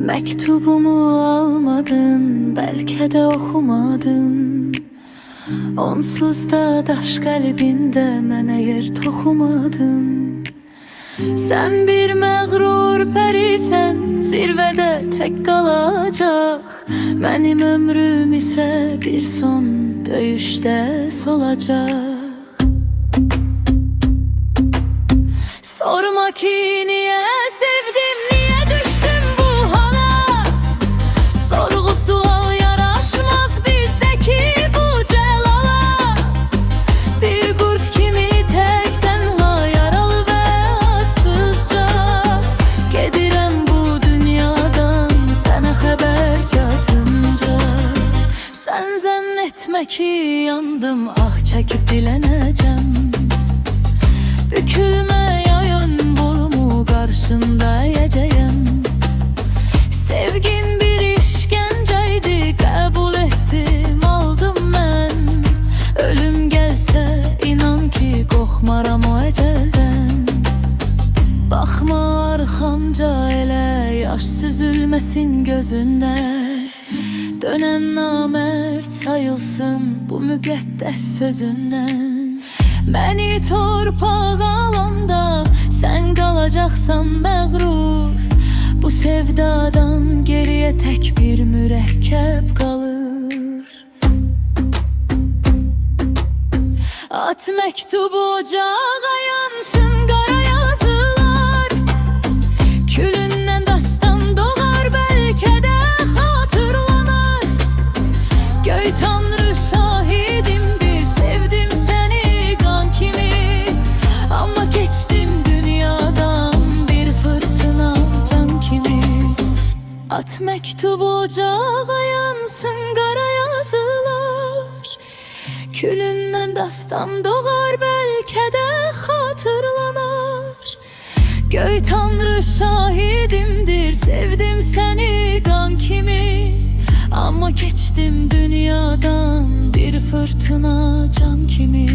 Mektubumu almadın, belki de okumadın. Onsuz da daş qəlbində mənə yer toxumadın. Sən bir məğrur pərisən, zirvədə tək qalacaq. Mənim ömrüm isə bir son döyüşdə solacaq. Sorma ki niyə sevdim, niyə düşdüm bu hala. Sorğu sual yaraşmaz bizdəki bu cəlala. Bir qurd kimi tək tənha, yaralı və adsızca gedirəm bu dünyadan, sənə xəbər çatınca. Sən zənn etmə ki yandım, ah çəkib dilənəcəm. Bükülmə yayın bolumu, qarşında yəcəyəm. Sevgin bir işgəncəydi, qəbul etdim, aldım mən. Ölüm gəlsə inan ki qorxmaram o əcəldən. Baxma arxamca elə yaş süzülməsin gözündə. Dönən namərd sayılsın bu müqəddəs sözündən. Məni torpaq alanda sən qalacaqsan məğrur. Bu sevdadan geriyə tək bir mürəkkəb qalır. At məktubu ocağa, yansın qara yazılar. Külündən dastan doğar, bəlkə də xatırlanar. Göy Tanrı şahidimdir, sevdim səni qan kimi. Amma keçdim dünyadan bir fırtına can kimi. At məktubu ocağa, yansın qara yazılar. Külündən dastan doğar, bəlkə də xatırlanar. Göy Tanrı şahidimdir, sevdim səni qan kimi. Amma keçdim dünyadan bir fırtına can kimi.